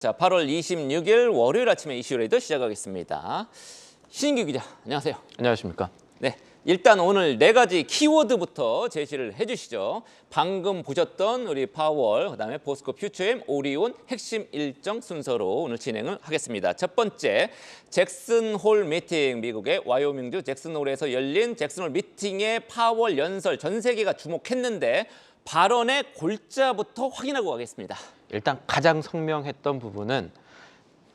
자, 8월 26일 월요일 아침에 이슈레이더 시작하겠습니다. 신인규 기자, 안녕하세요. 안녕하십니까. 네, 일단 오늘 네 가지 키워드부터 제시를 해주시죠. 방금 보셨던 우리 파월, 그다음에 포스코 퓨처엠, 오리온 핵심 일정 순서로 오늘 진행을 하겠습니다. 첫 번째, 잭슨홀 미팅, 미국의 와이오밍주 잭슨홀에서 열린 잭슨홀 미팅의 파월 연설, 전 세계가 주목했는데 발언의 골자부터 확인하고 가겠습니다. 일단 가장 성명했던 부분은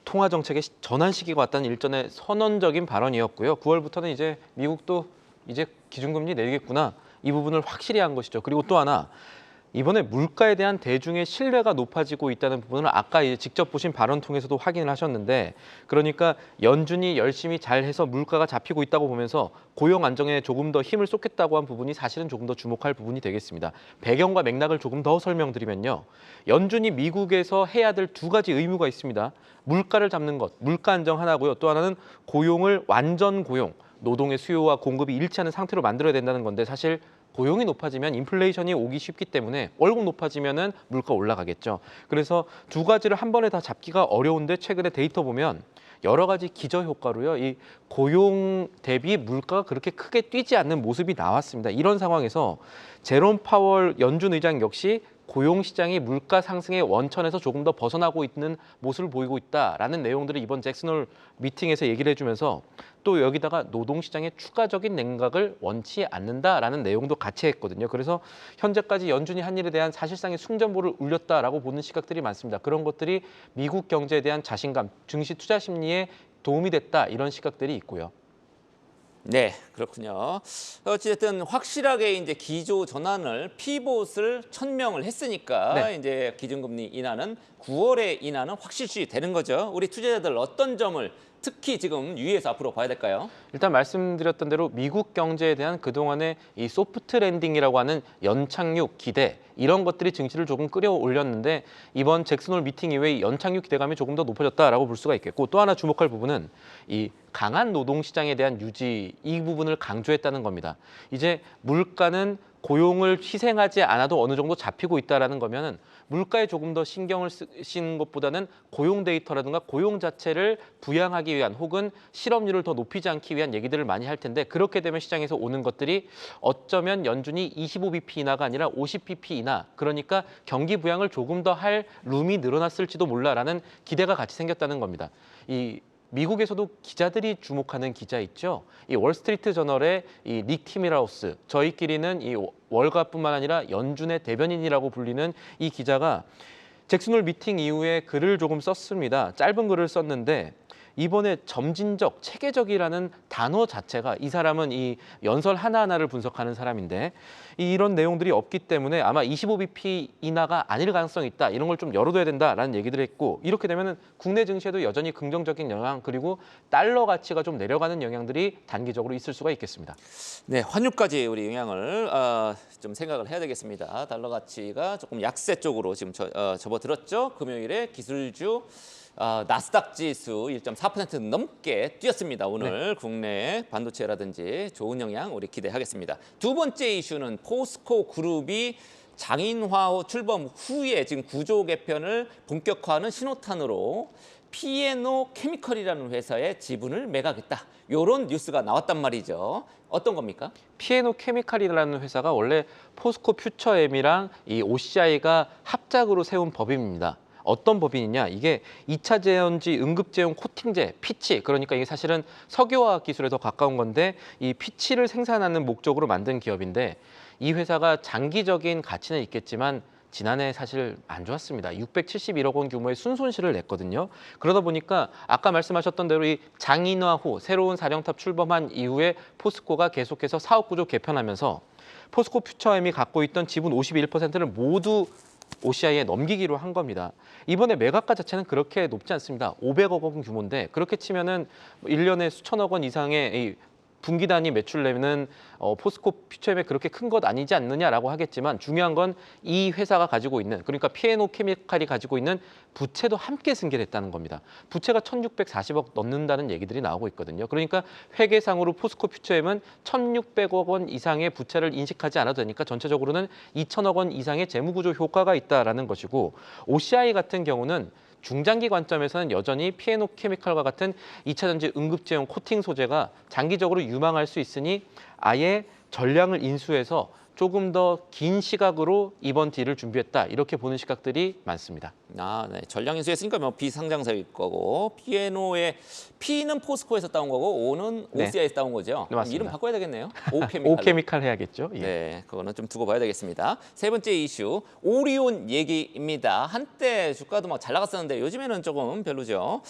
통화 정책의 전환 시기가 왔다는 일전의 선언적인 발언이었고요. 9월부터는 이제 미국도 이제 기준금리 내리겠구나. 이 부분을 확실히 한 것이죠. 그리고 또 하나, 이번에 물가에 대한 대중의 신뢰가 높아지고 있다는 부분을 아까 이제 직접 보신 발언 통해서도 확인을 하셨는데, 그러니까 연준이 열심히 잘해서 물가가 잡히고 있다고 보면서 고용 안정에 조금 더 힘을 쏟겠다고 한 부분이 사실은 조금 더 주목할 부분이 되겠습니다. 배경과 맥락을 조금 더 설명드리면요. 연준이 미국에서 해야 될 두 가지 의무가 있습니다. 물가를 잡는 것, 물가 안정 하나고요. 또 하나는 고용을 완전 고용, 노동의 수요와 공급이 일치하는 상태로 만들어야 된다는 건데, 사실 고용이 높아지면 인플레이션이 오기 쉽기 때문에 월급 높아지면은 물가 올라가겠죠. 그래서 두 가지를 한 번에 다 잡기가 어려운데, 최근에 데이터 보면 여러 가지 기저 효과로요, 이 고용 대비 물가가 그렇게 크게 뛰지 않는 모습이 나왔습니다. 이런 상황에서 제롬 파월 연준 의장 역시 고용 시장이 물가 상승의 원천에서 조금 더 벗어나고 있는 모습을 보이고 있다라는 내용들을 이번 잭슨홀 미팅에서 얘기를 해주면서, 또 여기다가 노동시장의 추가적인 냉각을 원치 않는다라는 내용도 같이 했거든요. 그래서 현재까지 연준이 한 일에 대한 사실상의 승전보를 울렸다라고 보는 시각들이 많습니다. 그런 것들이 미국 경제에 대한 자신감, 증시 투자 심리에 도움이 됐다, 이런 시각들이 있고요. 네, 그렇군요. 어쨌든 확실하게 이제 기조 전환을 피봇을 천명을 했으니까 네. 이제 기준금리 인하는 9월에 인하는 확실시 되는 거죠. 우리 투자자들 어떤 점을 특히 지금 유의해서 앞으로 봐야 될까요? 일단 말씀드렸던 대로 미국 경제에 대한 그동안의 이 소프트 랜딩이라고 하는 연착륙 기대, 이런 것들이 증시를 조금 끌어올렸는데, 이번 잭슨홀 미팅 이후에 연착륙 기대감이 조금 더 높아졌다라고 볼 수가 있겠고, 또 하나 주목할 부분은 이 강한 노동시장에 대한 유지, 이 부분을 강조했다는 겁니다. 이제 물가는 고용을 희생하지 않아도 어느 정도 잡히고 있다는 거면은 물가에 조금 더 신경을 쓰시는 것보다는 고용 데이터라든가 고용 자체를 부양하기 위한, 혹은 실업률을 더 높이지 않기 위한 얘기들을 많이 할 텐데, 그렇게 되면 시장에서 오는 것들이 어쩌면 연준이 25bp 인하가 아니라 50bp 인하, 그러니까 경기 부양을 조금 더 할 룸이 늘어났을지도 몰라라는 기대가 같이 생겼다는 겁니다. 이 미국에서도 기자들이 주목하는 기자 있죠. 이 월스트리트 저널의 이 닉 티밀하우스, 저희끼리는 이 월가뿐만 아니라 연준의 대변인이라고 불리는 이 기자가 잭슨홀 미팅 이후에 글을 조금 썼습니다. 짧은 글을 썼는데, 이번에 점진적, 체계적이라는 단어 자체가, 이 사람은 이 연설 하나하나를 분석하는 사람인데, 이런 내용들이 없기 때문에 아마 25bp 인하가 아닐 가능성이 있다, 이런 걸 좀 열어둬야 된다라는 얘기들을 했고, 이렇게 되면 국내 증시에도 여전히 긍정적인 영향, 그리고 달러 가치가 좀 내려가는 영향들이 단기적으로 있을 수가 있겠습니다. 네, 환율까지 우리 영향을 좀 생각을 해야 되겠습니다. 달러 가치가 조금 약세 쪽으로 지금 접어들었죠. 금요일에 기술주 나스닥 지수 1.4% 넘게 뛰었습니다. 오늘 네. 국내 반도체라든지 좋은 영향 우리 기대하겠습니다. 두 번째 이슈는 포스코 그룹이 장인화 출범 후에 지금 구조 개편을 본격화하는 신호탄으로 피에노 케미컬이라는 회사의 지분을 매각했다. 이런 뉴스가 나왔단 말이죠. 어떤 겁니까? 피에노 케미칼이라는 회사가 원래 포스코 퓨처엠이랑 이 OCI가 합작으로 세운 법인입니다. 어떤 법인이냐? 이게 2차 제온지 응급제용 코팅제, 피치, 그러니까 이게 사실은 석유화학 기술에 더 가까운 건데, 이 피치를 생산하는 목적으로 만든 기업인데, 이 회사가 장기적인 가치는 있겠지만 지난해 사실 안 좋았습니다. 671억 원 규모의 순손실을 냈거든요. 그러다 보니까 아까 말씀하셨던 대로 이 장인화 후 새로운 사령탑 출범한 이후에 포스코가 계속해서 사업 구조 개편하면서 포스코 퓨처엠이 갖고 있던 지분 51%를 모두 OCI에 넘기기로 한 겁니다. 이번에 매각가 자체는 그렇게 높지 않습니다. 500억 원 규모인데, 그렇게 치면은 1년에 수천억 원 이상의 이 분기 단위 매출 내는 포스코 퓨처엠에 그렇게 큰 것 아니지 않느냐라고 하겠지만, 중요한 건 이 회사가 가지고 있는, 그러니까 피에노 케미칼이 가지고 있는 부채도 함께 승계했다는 겁니다. 부채가 1,640억 넘는다는 얘기들이 나오고 있거든요. 그러니까 회계상으로 포스코 퓨처엠은 1,600억 원 이상의 부채를 인식하지 않아도 되니까 전체적으로는 2,000억 원 이상의 재무구조 효과가 있다라는 것이고, OCI 같은 경우는 중장기 관점에서는 여전히 피에노 케미칼과 같은 2차 전지 응급제용 코팅 소재가 장기적으로 유망할 수 있으니 아예 전량을 인수해서 조금 더 긴 시각으로 이번 딜을 준비했다. 이렇게 보는 시각들이 많습니다. 아, 네. 전량 인수했으니까 뭐 비상장사일 거고 P의 P는 포스코에서 따온 거고 O는 네. OCI에서 따온 거죠. 네, 맞습니다. 이름 바꿔야 되겠네요. 오케미칼. 오케미칼 해야겠죠. 예. 네, 그거는 좀 두고 봐야 되겠습니다. 세 번째 이슈, 오리온 얘기입니다. 한때 주가도 막 잘 나갔었는데 요즘에는 조금 별로죠.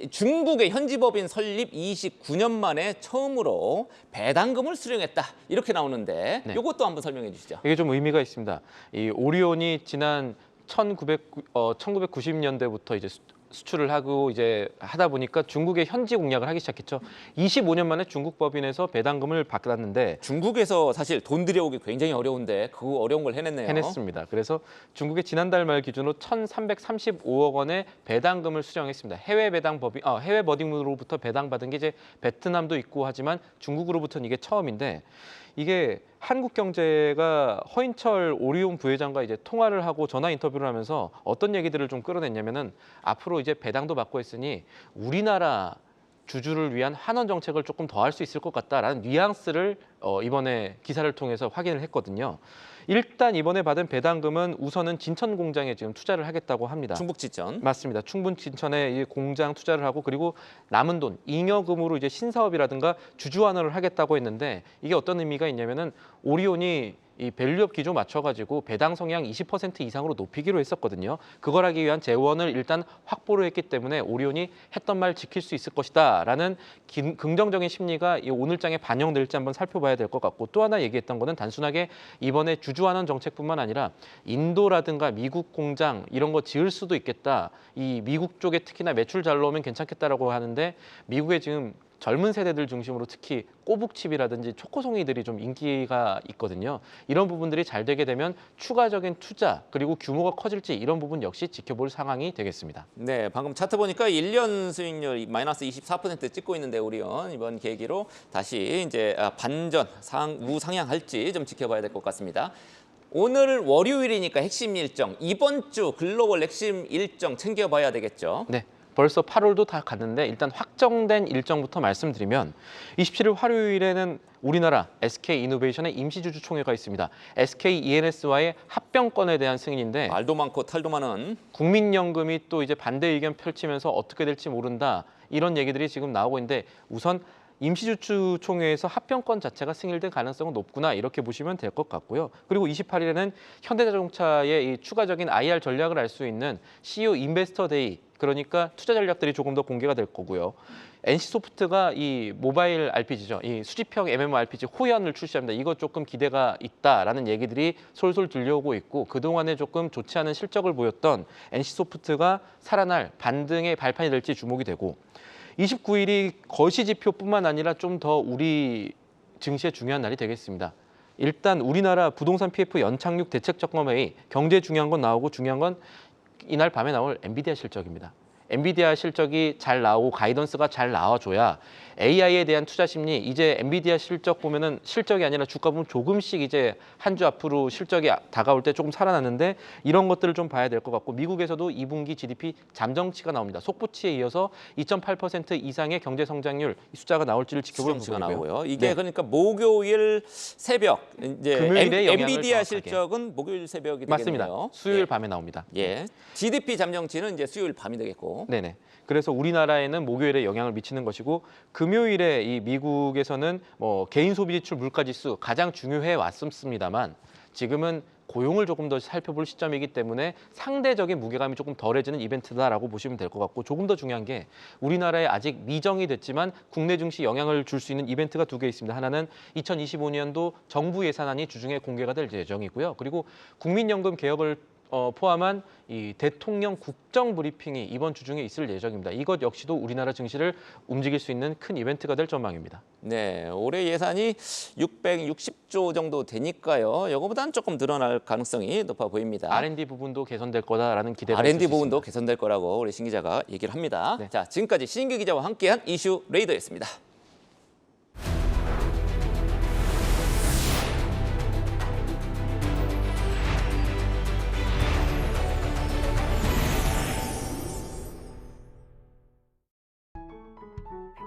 중국의 현지 법인 설립 29년 만에 처음으로 배당금을 수령했다. 이렇게 나오는데 네. 이것도 한번 설명해 주시죠. 이게 좀 의미가 있습니다. 이 오리온이 지난 1990년대부터 이제 수출을 하고 이제 하다 보니까 중국의 현지 공략을 하기 시작했죠. 25년 만에 중국 법인에서 배당금을 받았는데 중국에서 사실 돈 들여오기 굉장히 어려운데 그 어려운 걸 해냈네요. 해냈습니다. 그래서 중국의 지난달 말 기준으로 1,335억 원의 배당금을 수령했습니다. 해외 버딩으로부터 배당받은 게 이제 베트남도 있고 하지만 중국으로부터는 이게 처음인데 이게 한국경제가 허인철 오리온 부회장과 이제 통화를 하고 전화 인터뷰를 하면서 어떤 얘기들을 좀 끌어냈냐면은 앞으로 이제 배당도 받고 했으니 우리나라 주주를 위한 환원 정책을 조금 더 할 수 있을 것 같다라는 뉘앙스를 이번에 기사를 통해서 확인을 했거든요. 일단 이번에 받은 배당금은 우선은 진천 공장에 지금 투자를 하겠다고 합니다. 중국 지천. 맞습니다. 충북 진천에 이 공장 투자를 하고 그리고 남은 돈 잉여금으로 이제 신사업이라든가 주주 환원을 하겠다고 했는데 이게 어떤 의미가 있냐면은 오리온이 이 밸류업 기조 맞춰가지고 배당 성향 20% 이상으로 높이기로 했었거든요. 그걸 하기 위한 재원을 일단 확보를 했기 때문에 오리온이 했던 말 지킬 수 있을 것이다라는 긍정적인 심리가 이 오늘장에 반영될지 한번 살펴봐야 될 것 같고 또 하나 얘기했던 거는 단순하게 이번에 주주환원 정책뿐만 아니라 인도라든가 미국 공장 이런 거 지을 수도 있겠다. 이 미국 쪽에 특히나 매출 잘 나오면 괜찮겠다라고 하는데 미국에 지금 젊은 세대들 중심으로 특히 꼬북칩이라든지 초코송이들이 좀 인기가 있거든요. 이런 부분들이 잘 되게 되면 추가적인 투자 그리고 규모가 커질지 이런 부분 역시 지켜볼 상황이 되겠습니다. 네, 방금 차트 보니까 1년 수익률 마이너스 24% 찍고 있는데 오리온 이번 계기로 다시 이제 반전 우상향할지 좀 지켜봐야 될 것 같습니다. 오늘 월요일이니까 핵심 일정, 이번 주 글로벌 핵심 일정 챙겨봐야 되겠죠. 네. 벌써 8월도 다 갔는데 일단 확정된 일정부터 말씀드리면 27일 화요일에는 우리나라 SK이노베이션의 임시주주총회가 있습니다. SKENS와의 합병권에 대한 승인인데 말도 많고 탈도 많은 국민연금이 또 이제 반대 의견 펼치면서 어떻게 될지 모른다 이런 얘기들이 지금 나오고 있는데 우선 임시주주총회에서 합병권 자체가 승인될 가능성은 높구나 이렇게 보시면 될 것 같고요. 그리고 28일에는 현대자동차의 이 추가적인 IR 전략을 알 수 있는 CEO 인베스터 데이 그러니까 투자 전략들이 조금 더 공개가 될 거고요. NC소프트가 이 모바일 RPG죠. 이 수집형 MMORPG 호연을 출시합니다. 이거 조금 기대가 있다라는 얘기들이 솔솔 들려오고 있고 그동안에 조금 좋지 않은 실적을 보였던 NC소프트가 살아날 반등의 발판이 될지 주목이 되고 29일이 거시지표뿐만 아니라 좀 더 우리 증시의 중요한 날이 되겠습니다. 일단 우리나라 부동산 PF 연착륙 대책점검회의 경제 중요한 건 나오고 중요한 건 이날 밤에 나올 엔비디아 실적입니다. 엔비디아 실적이 잘 나오고 가이던스가 잘 나와줘야 AI에 대한 투자 심리 이제 엔비디아 실적 보면은 실적이 아니라 주가 보면 조금씩 이제 한 주 앞으로 실적이 다가올 때 조금 살아나는데 이런 것들을 좀 봐야 될 것 같고 미국에서도 2분기 GDP 잠정치가 나옵니다. 속보치에 이어서 2.8% 이상의 경제 성장률 숫자가 나올지를 지켜볼 수치가 부분이고요. 나오고요. 이게 네. 그러니까 목요일 새벽 이제 금요일에 영향을 엔비디아 정확하게. 실적은 목요일 새벽이 맞습니다. 되겠네요. 수요일 예. 밤에 나옵니다. 예. GDP 잠정치는 이제 수요일 밤이 되겠고. 네네. 그래서 우리나라에는 목요일에 영향을 미치는 것이고 금요일에 이 미국에서는 뭐 개인 소비 지출 물가 지수 가장 중요해 왔습니다만 지금은 고용을 조금 더 살펴볼 시점이기 때문에 상대적인 무게감이 조금 덜해지는 이벤트다라고 보시면 될 것 같고 조금 더 중요한 게 우리나라에 아직 미정이 됐지만 국내 증시 영향을 줄 수 있는 이벤트가 두 개 있습니다. 하나는 2025년도 정부 예산안이 주중에 공개가 될 예정이고요. 그리고 국민연금 개혁을 포함한 이 대통령 국정 브리핑이 이번 주 중에 있을 예정입니다. 이것 역시도 우리나라 증시를 움직일 수 있는 큰 이벤트가 될 전망입니다. 네, 올해 예산이 660조 정도 되니까요. 이거보다는 조금 늘어날 가능성이 높아 보입니다. R&D 부분도 개선될 거다라는 기대가 R&D 있을 수 부분도 있습니다. 개선될 거라고 우리 신 기자가 얘기를 합니다. 네. 자, 지금까지 신인규 기자와 함께한 이슈 레이더였습니다.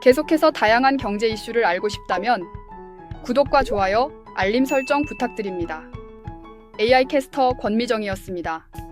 계속해서 다양한 경제 이슈를 알고 싶다면 구독과 좋아요, 알림 설정 부탁드립니다. AI 캐스터 권미정이었습니다.